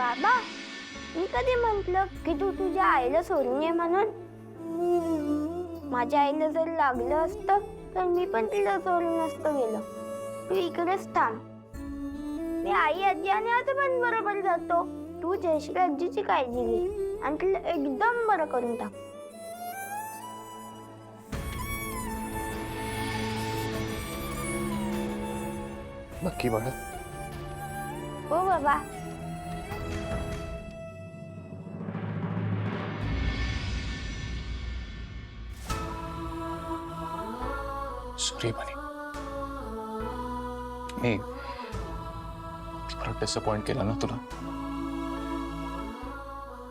बाबा, मी कधी म्हंटल की तू तुझ्या आईला सोडून ये म्हणून? माझ्या आईला जर लागलं असतं तर मी पण तिला सोडून नसतं गेलो. तू इकडेच थांब. मी आई आजी आणि आजोबां बरोबर जातो. तू जयश्री आजीची काळजी घे आणि तिला एकदम बरं करून टाक. नक्की बाळा? हो बाबा. सॉरी बनी, मी परत डिसअपॉइंट केलं ना तुला.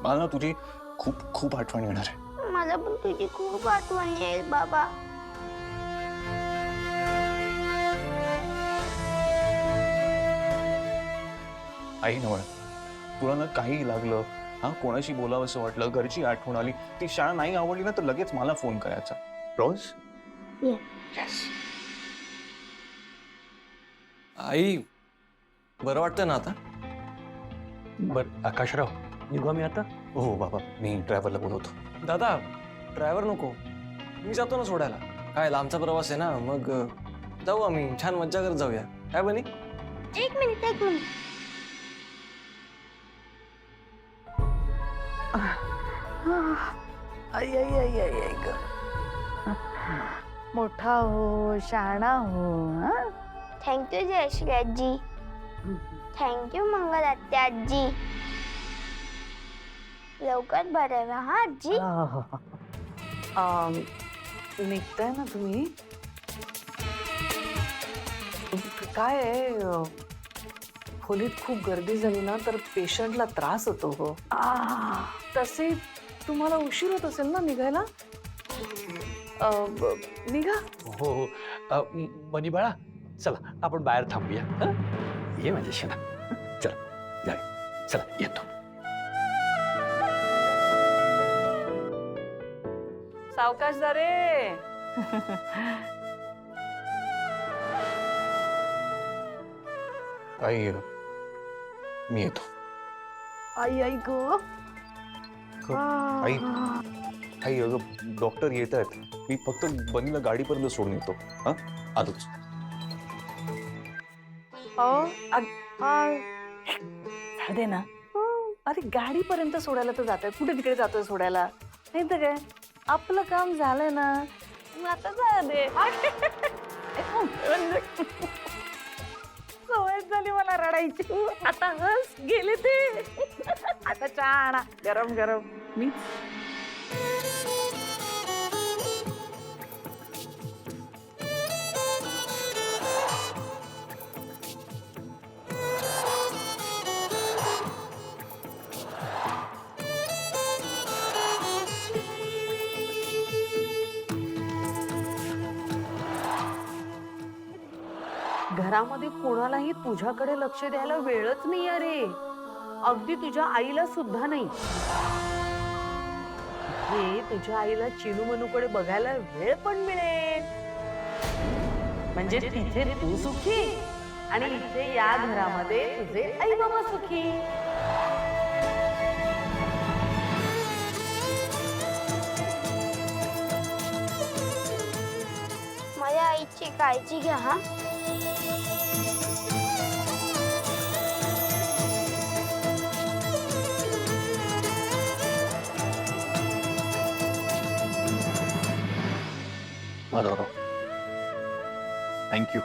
मला ना तुझी खूप खूप आठवण येणार आहे. मला पण तुझी खूप आठवण येईल बाबा. आई नवळ, तुला ना काही लागलं, हा कोणाशी बोलावं असं वाटलं, घरची आठवण आली, ती शाळा नाही आवडली ना तर लगेच मला फोन करायचा. रोज? Yes. आई, बरं वाटतं ना आता? बर आकाशराव, निघू आम्ही आता? हो बाबा, मी ड्रायव्हरला बोलवतो. दादा, ड्रायव्हर नको, मी जातो ना सोडायला. काय लांबचा प्रवास आहे ना, मग जाऊ आम्ही, छान मज्जा करत जाऊया. काय बनी? एक मिनिट. आई आई आई आई आई ग, मोठा हो, शहाणा हो. थँक्यू जयश्री आजी. थँक्यू मंगल आत्या आजी. लवकर बरं व्हा हा आजी. निघताय ना तुम्ही? काय आहे, खोलीत खूप गर्दी झाली ना तर पेशंटला त्रास होतो हो. तसे तुम्हाला उशीर होत असेल ना निघायला? निघा. हो हो. बनी बाळा, चला आपण बाहेर थांबूया. ये माझ्या शेणा. चला जाय, चला येतो. सावकाश जा रे. आई, मी येतो. आई आई ग. आई, आई अगं डॉक्टर येत आहेत. मी फक्त बनीला गाडीपर्यंत सोडून येतो. हा, आलोच. दे ना. अरे गाडीपर्यंत सोडायला तर जातोय, कुठे तिकडे जातोय सोडायला, नाही तर काय. आपलं काम झालंय ना, मग आता जा दे. सवय झाली मला रडायची. आता हस गेले ते. आता चहा आणा गरम गरम. मी घरामध्ये कोणालाही तुझ्याकडे लक्ष द्यायला वेळच नाही अरे. अगदी तुझ्या आईला सुद्धा नाही. हे तुझ्या आईला चिनू मनूकडे बघायला वेळ पण मिळेल. म्हणजे तिथे तू सुखी आणि इथे या घरामध्ये तुझे आई बाबा सुखी. माझ्या आईची काळजी घ्या हा. बरोबर. थँक्यू.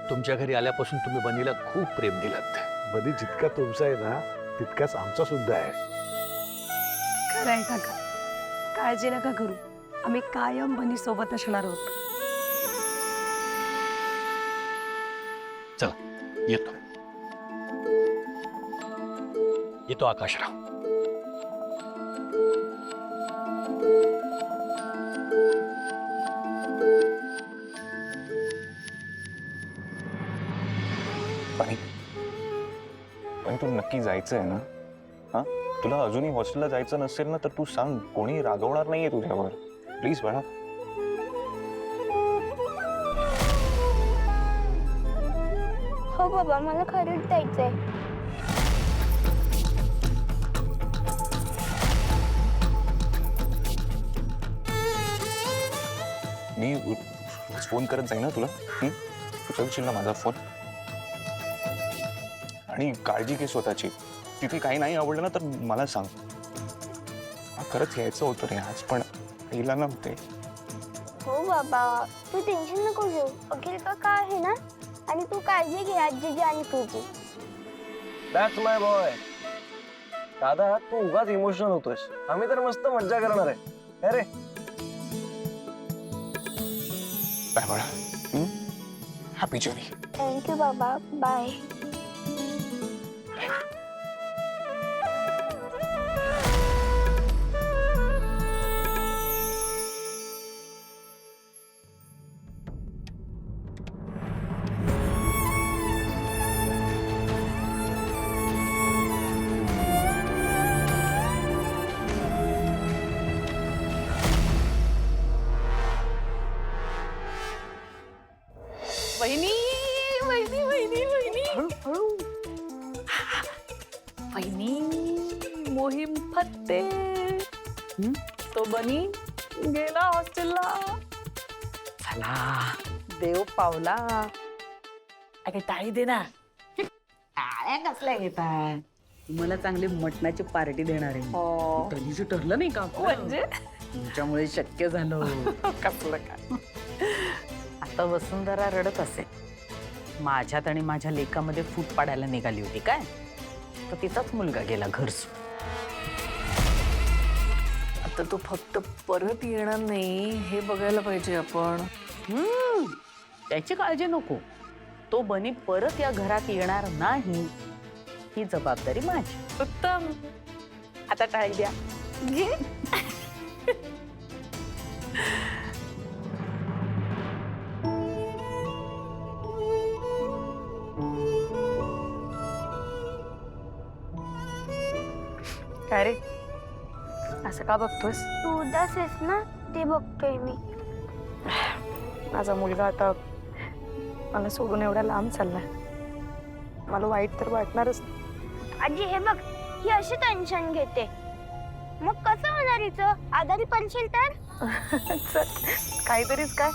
तुमच्या घरी आल्यापासून तुम्ही बनीला खूप प्रेम दिलात. बनी जितका तुमचा आहे ना तितकाच आमचा सुद्धा आहे. खरंय काका, काळजी नका करू, आम्ही कायम बनी सोबत असणार आहोत. चला येतो. येतो आकाशराव. पण तू नक्की जायचं आहे ना? हा, तुला अजूनही हॉस्टेलला जायचं नसेल ना तर तू सांग, कोणी रागवणार नाहीये तुझ्यावर. प्लीज बाळा. हो बाबा, मला खरंच जायचंय. रोज फोन करत जाईन ना तुला. उचलशील ना माझा फोन? आणि काळजी घे स्वतःची. तिथे काही नाही आवडलं ना तर मला सांग. खरंच यायचं होतं रे आज, पण आईला नव्हते. हो बाबा, तू टेन्शन नको घेऊ. अखिल काका आहे ना, आणि तू काळजी घे आजीची आणि तुझी. That's my boy. दादा तू उगाच इमोशनल होतोयस. आम्ही तर मस्त मज्जा करणार आहे. अरे बाय बाळा. Happy journey. थँक्यू बाबा. बाय. वहिनी वहिनी वहिनी वहिनी वहिनी, मोहीम फत्ते. तो बनी गेला हॉस्टेलला. चला देव पावला. अगे टाळी दे ना. टाळ्या कसल्या घेताय? तुम्हाला चांगली मटणाची पार्टी देणार आहे. कधीच ठरलं नाही का आपलं? म्हणजे तुमच्यामुळे शक्य झालं. कसलं काय? आता वसुंधरा रडत असेल. माझ्यात आणि माझ्या लेकामध्ये फूट पाडायला निघाली होती काय, तर तिचाच मुलगा गेला घर सोडून. आता तो फक्त परत येणार नाही हे बघायला पाहिजे आपण. त्याची काळजी नको. तो बनी परत या घरात येणार नाही ही जबाबदारी माझी. उत्तम. आता टाळी द्या. घे. काय रे, असं का बघतोस? तू उदास आहेस ना, ते बघतोय मी. माझा मुलगा आता मला सोडून एवढा लांब चाललाय. मला वाईट तर वाटणारच. आजी हे बघ, ही अशी टेन्शन घेते. मग कसं होणार हिचं? आजारी पडशील तर? काहीतरीच काय.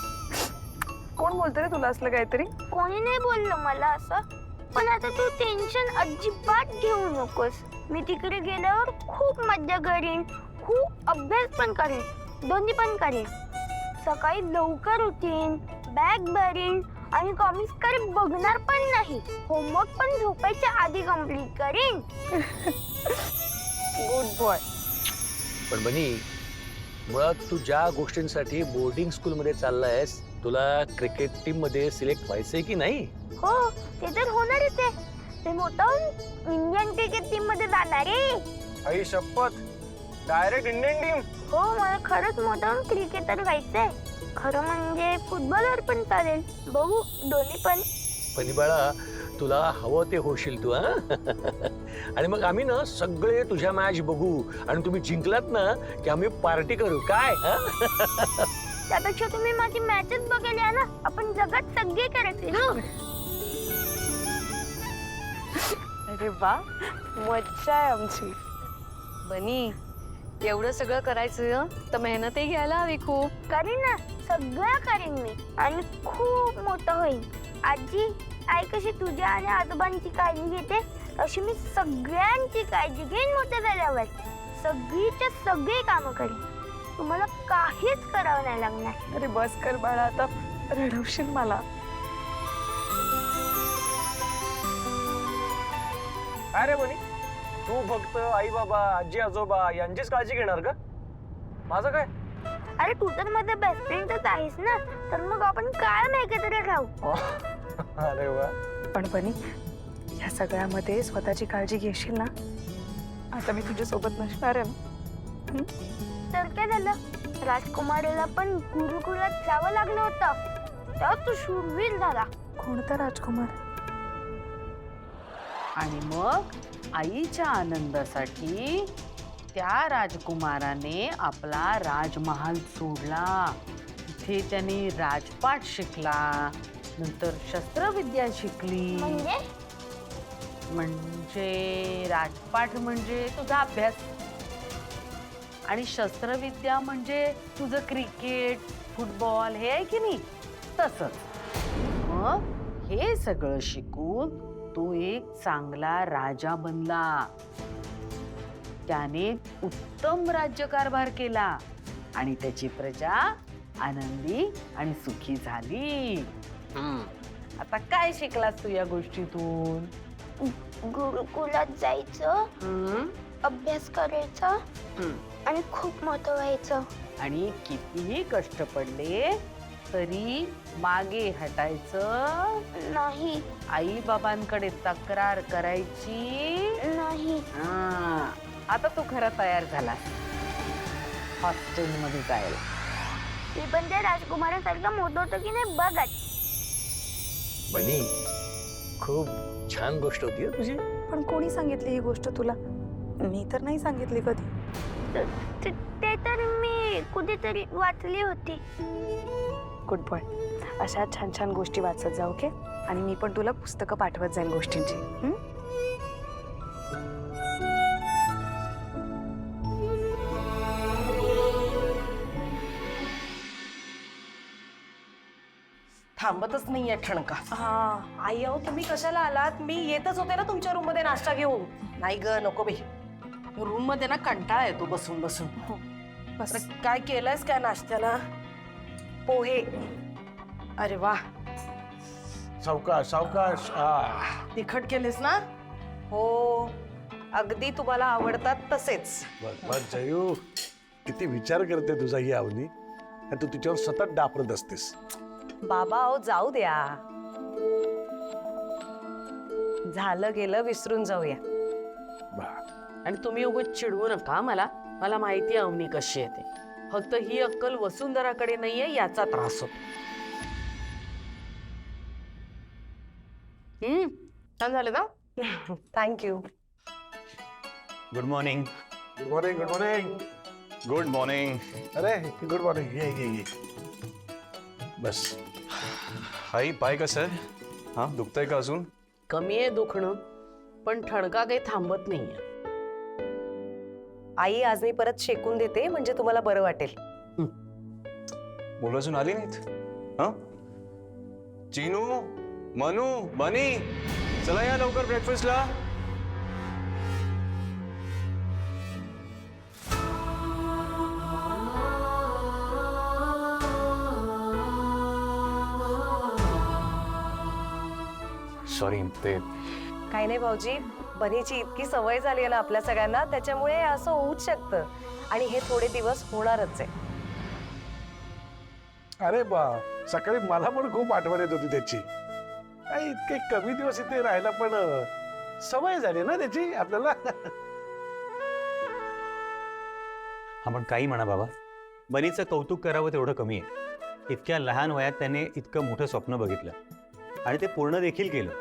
कोण बोलतो रे तुला असलं काहीतरी? कोणी नाही बोललं मला असं. पण आता तू टेन्शन अजिबात घेऊ नकोस. मी तिकडे गेल्यावर खूप मज्जा करीन, खूप अभ्यास पण करीन, दोन्ही पण करीन. सकाळी लवकर उठीन, बॅग भरीन आणि कॉमिक्स कडे बघणार पण नाही. होमवर्क पण झोपायच्या आधी कम्प्लीट करीन. Good boy. पण बनी, मुळात तू ज्या गोष्टींसाठी बोर्डिंग स्कूलमध्ये चाललायस, तुला क्रिकेट टीम मध्ये सिलेक्ट व्हायचंय की नाही? हो, ते तर होणारच आहे. ते मोठं इंडियन क्रिकेट टीम मध्ये जाणार आहे. आई शपथ, डायरेक्ट इंडियन टीम. हो, मला खरंच मोठं क्रिकेटर व्हायचंय. खरं म्हणजे फुटबॉलर पण चालेल. बघू, दोन्ही पण. बनी बाळा, तुला हवं ते होशील तू. हा. आणि मग आम्ही ना सगळे तुझ्या मॅच बघू, आणि तुम्ही जिंकलात ना की आम्ही पार्टी करू. काय? त्यापेक्षा तुम्ही माझी मॅचच बघायला ना. आपण जगात सगळे करायचे. अरे वा, मज्जा आहे आमची. बनी, एवढं सगळं करायचं तर मेहनतही घ्यायला हवी खूप. करीन ना, सगळं करीन मी, आणि खूप मोठं होईल. आजी, आई कशी तुझ्या आणि आजोबांची काळजी घेते, अशी मी सगळ्यांची काळजी घेईन. मोठे झाल्यावर सगळीच्या सगळी कामं करीन. तुम्हाला काहीच करावं नाही लागणार. अरे बस कर बाळा, आता रडवशील मला. अरे बनी, तू फक्त आई बाबा, आजी आजोबा यांचीच काळजी घेणार का? माझं काय? अरे तू तर माझा बेस्ट फ्रेंडच आहेस ना, तर मग आपण कायम एकत्र राहू. अरे वा. पण बनी, या सगळ्यामध्ये स्वतःची काळजी घेशील ना? आता मी तुझ्या सोबत नसणार आहे ना. तर काय झालं, राजकुमारीला पण गुरुकुलात जावं लागलं होतं, तेव्हा तू शूरवीर झाला. कोणता राजकुमार? आणि मग आईच्या आनंदासाठी त्या राजकुमाराने आपला राजमहाल सोडला. तिथे त्याने राजपाट शिकला, नंतर शस्त्रविद्या शिकली. म्हणजे राजपाट म्हणजे तुझा अभ्यास, आणि शस्त्रविद्या म्हणजे तुझं क्रिकेट, फुटबॉल, हे आहे की नाही? तसंच. मग हे सगळं शिकून तो एक चांगला राजा बनला. त्याने उत्तम राज्यकारभार केला आणि त्याची प्रजा आनंदी आणि सुखी झाली. आता काय शिकलास तू या गोष्टीतून? गुरुकुलात जायचं, अभ्यास करायचा आणि खूप मोठं व्हायचं. आणि कितीही कष्ट पडले तरी मागे हटायचं नाही. आई बाबांकडे तक्रार करायची नाही. आता तू खरं तयार झाला हॉस्टेलमध्ये जायला. मी पण त्या राजकुमारासारखं मोठं होतं की नाही बघत. बनी खूप छान गोष्ट होती हं तुझी. पण कोणी सांगितली ही गोष्ट तुला? मी तर नाही सांगितली कधी. ते तर मी कुठेतरी वाचली होती. Good boy. अशा छान छान गोष्टी वाचत जा, ओके? आणि मी पण तुला पुस्तकं पाठवत जाईन गोष्टींची. थांबतच नाहीये ठणका. हा आई, अहो तुम्ही कशाला आलात? मी येतच होते ना तुमच्या रूम मध्ये नाश्ता घेऊन. नाही ग, नको बाई. रूम मध्ये ना कंटाळा येतो बसून बसून. बस. अरे, काय केलंयस काय नाश्त्याला? पोहे. अरे वा, सावकाश सावकाश. तिखट केलेस ना? हो, अगदी तुम्हाला आवडतात तसेच. बस जयू, किती विचार करते तुझा ही अवनी, आणि तू तिच्यावर सतत डापरत असतेस. बाबा अहो जाऊ द्या, झालं गेलं विसरून जाऊया. आणि तुम्ही उगाच चिडवू नका. मला माहिती आहे अवनी कशी आहे ते. फक्त ही अक्कल वसुंधराकडे नाहीये याचा त्रास होतो. छान झालं ना? Thank you. Good morning. Good morning. Good morning. Good morning. अरे गुड मॉर्निंग. ये ये ये. बस. आई पाय कसं आहे? हा, दुखतंय का अजून? कमी आहे दुखणं, पण ठणका काही थांबत नाहीये. आई आज मी परत शेकून देते म्हणजे तुम्हाला बरं वाटेल. मुलं अजून आली नाहीत? हा, चिनू, मनू, बनी, चला या लवकर ब्रेकफास्टला. सॉरी ते. काही नाही भाऊजी, बनीची इतकी सवय झाली आहे ना आपल्या सगळ्यांना, त्याच्यामुळे असं होऊच शकतं. आणि हे थोडे दिवस होणारच आहे. अरे बा, सकाळी मला पण खूप आठवण येत होती त्याची. इतके कमी दिवस इथे राहायला पण सवय झाली ना त्याची आपल्याला. हा पण काही म्हणा बाबा, बनीचं कौतुक करावं तेवढं कमी आहे. इतक्या लहान वयात त्याने इतकं मोठं स्वप्न बघितलं आणि ते पूर्ण देखील केलं.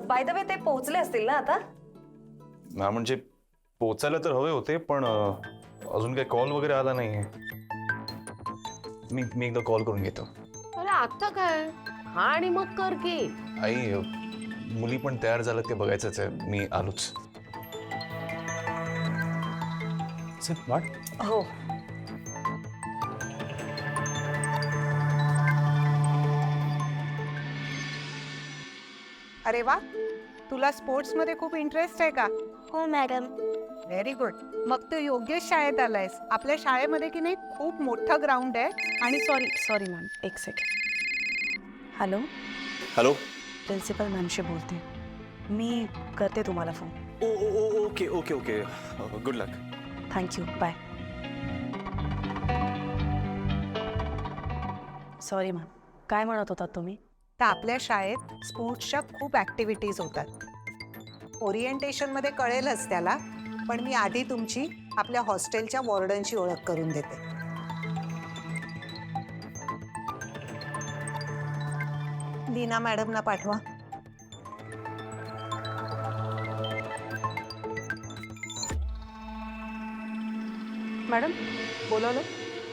बाय द वे, ते पोहोचले असतील ना आता? हा, म्हणजे पोचायला तर हवे होते, पण अजून काही कॉल वगैरे आला नाहीये. मी एकदा कॉल करून घेतो. अरे आता काय? हा, आणि मग कर की. आई, मुली पण तयार झालं ते बघायचंच आहे. मी आलोच. वाट. हो. अरे वा, तुला स्पोर्ट्स मध्ये खूप इंटरेस्ट आहे का? हो मॅडम. Very good. मग तू योग्य शाळेत आलायस. आपल्या शाळेमध्ये की नाही खूप मोठं ग्राउंड आहे. आणि सॉरी मॅम, एक सेकंड. हॅलो. हॅलो. प्रिन्सिपल मॅमशी बोलते मी. करते तुम्हाला phone. Okay okay okay. Good luck. Thank you. Bye. Sorry ma'am, काय म्हणत होतात तुम्ही? तर आपल्या शाळेत स्पोर्ट्सच्या खूप ॲक्टिव्हिटीज होतात. ओरिएंटेशनमध्ये कळेलच त्याला, पण मी आधी तुमची आपल्या हॉस्टेलच्या वॉर्डनची ओळख करून देते. लीना मॅडमना पाठवा. मॅडम बोलवलं?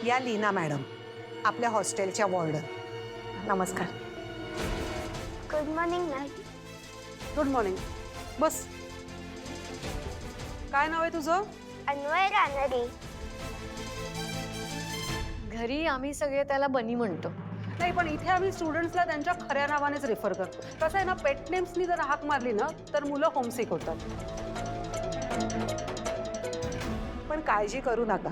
या लीना मॅडम, आपल्या हॉस्टेलच्या वॉर्डन. नमस्कार. Good morning ma'am. Good morning. बस. काय नाव आहे तुझं? अन्वय रानडे. घरी आम्ही सगळे त्याला बनी म्हणतो. नाही, पण इथे आम्ही स्टुडंट्सला त्यांच्या खऱ्या नावानेच रेफर करतो. कसं आहे ना, पेट नेम्सनी जर हाक मारली ना तर मुलं होमसिक होतात. पण काळजी करू नका,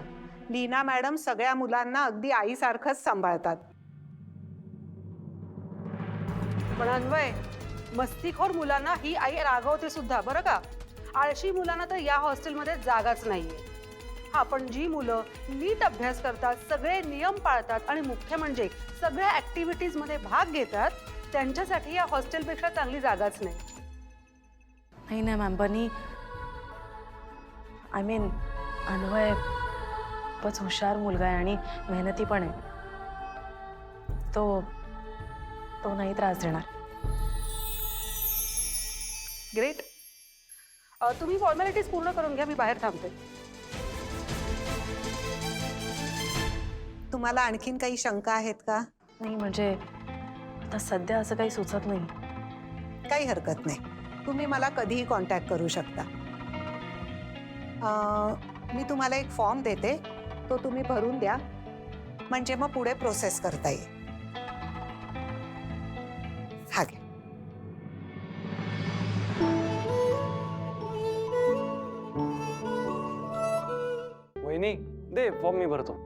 लीना मॅडम सगळ्या मुलांना अगदी आईसारखंच सांभाळतात. पण अन्वय, मस्तीखोर मुलांना ही आई रागवते सुद्धा बरं का. आळशी मुलांना तर या हॉस्टेलमध्ये जागाच नाहीये. हा, पण जी मुलं नीट अभ्यास करतात, सगळे नियम पाळतात आणि मुख्य म्हणजे सगळ्या ऍक्टिव्हिटीज मध्ये भाग घेतात, त्यांच्यासाठी या हॉस्टेलपेक्षा चांगली जागाच नाही. नाही ना मॅम, बनी आय मीन अन्वय खूपच हुशार मुलगा आहे आणि मेहनती पण आहे. तो नाही त्रास देणार. ग्रेट. तुम्ही फॉर्मॅलिटीज पूर्ण करून घ्या, मी बाहेर थांबते. तुम्हाला आणखीन काही शंका आहेत का? नाही म्हणजे आता सध्या असं काही सुचत नाही. काही हरकत नाही, तुम्ही मला कधीही कॉन्टॅक्ट करू शकता. मी तुम्हाला एक फॉर्म देते, तो तुम्ही भरून द्या, म्हणजे मग पुढे प्रोसेस करता येईल. हा घ्या. वहिनी दे फॉर्म, मी भरतो.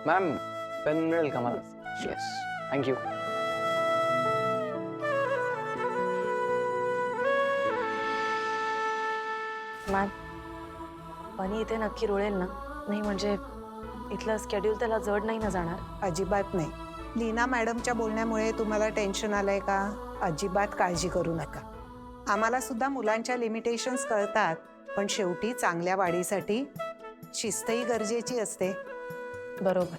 मॅम पेन मिळेल का मला? Yes, thank you. मॅम, बनी इथे नक्की रुळेल ना? नाही म्हणजे इथलं स्केड्यूल त्याला जड नाही ना जाणार? अजिबात नाही. लीना मॅडमच्या बोलण्यामुळे तुम्हाला टेन्शन आलंय का? अजिबात काळजी करू नका. आम्हाला सुद्धा मुलांच्या लिमिटेशन्स कळतात, पण शेवटी चांगल्या वाढीसाठी शिस्तही गरजेची असते. बरोबर.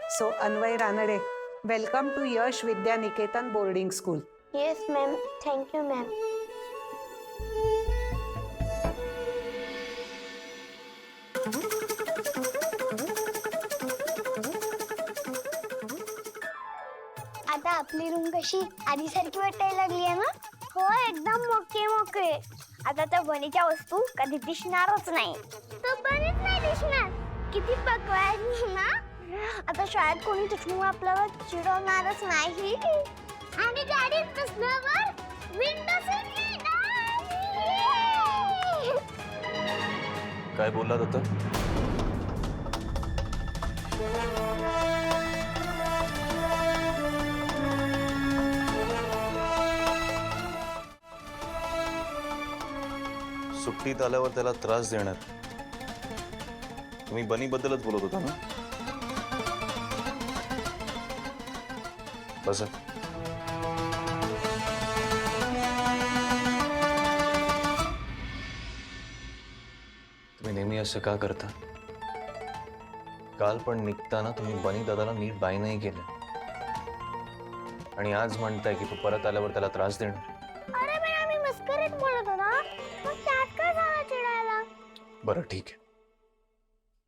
So Anvay Ranade, welcome to Yash Vidya Niketan boarding school. Yes ma'am, thank you ma'am. आता आपली रूम कशी आधीसारखी वाटायला लागली आहे ना? हो, एकदम मोकळे. आता तर बनीच्या वस्तू कधी दिसणारच नाही. तो बनीच नाही दिसणार. किती पकवायच ना. आता शाळेत कोणी तुझ्यामुळे आपल्याला चिडवणारच नाही. आणि गाडीत बसल्यावर विंडो सीट. काय बोललात आता? सुट्टीत आल्यावर त्याला त्रास देणार. तुम्ही बनी बद्दलच बोलत होता ना? बस तुम्ही नेहमी असं का करता? काल पण निघताना तुम्ही बनी दादाला नीट बाय नाही केलं आणि आज म्हणताय की तू परत आल्यावर त्याला त्रास देणार. अरे पण आम्ही मस्करीत बोलत होतो ना, मग त्यात काय झालं चिडायला? बरं ठीक आहे,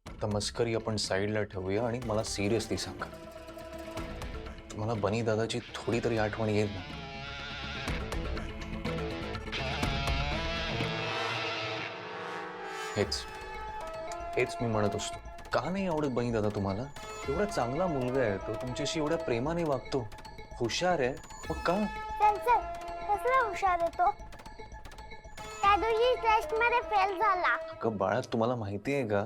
आता मस्करी आपण साईडला ठेवूया आणि मला सिरियसली सांगा, तुम्हाला बनी दादाची थोडी तरी आठवण येईल ना? हेच मी म्हणत असतो, का नाही आवडत बनी दादा तुम्हाला? एवढा चांगला मुलगा आहे तो, तुमच्याशी एवढ्या प्रेमाने वागतो, हुशार आहे, मग का? चल कसला हुशार आहे तो? त्या दिवशी टेस्ट मध्ये फेल झाला. अगं बाळा, तुम्हाला माहिती आहे का,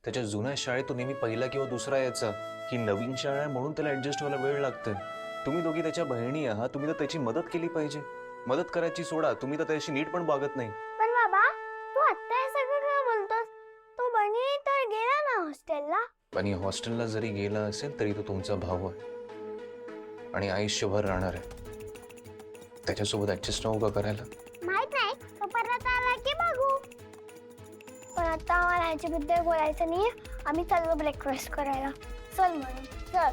त्याच्या जुन्या शाळेत तो नेहमी पहिला किंवा दुसरा यायचा. ही नवीन शाळा आहे म्हणून त्याला ऍडजस्ट व्हायला वेळ लागतोय. तुम्ही दोघी त्याच्या बहिणी आहात, तुम्ही तर त्याची मदत केली पाहिजे. मदत करायची सोडा, तुम्ही तर त्याची नीट पण वागत नाही. पण बाबा, तू आता हे सगळं काय बोलतोस? तो बनी तर गेला ना हॉस्टेलला. बनी हॉस्टेलला जरी गेला असेल तरी तो तुमचा भाऊ आहे आणि आयुष्यभर राहणार आहे. त्याच्यासोबत ऍडजस्ट नको का करायला? माहित नाही, तो परत आला की बघू. पण आता आम्हाला ह्याच्याबद्दल बोलायचं नाही. आम्ही चाललो ब्रेकफास्ट करायला. चल म्हणून चल.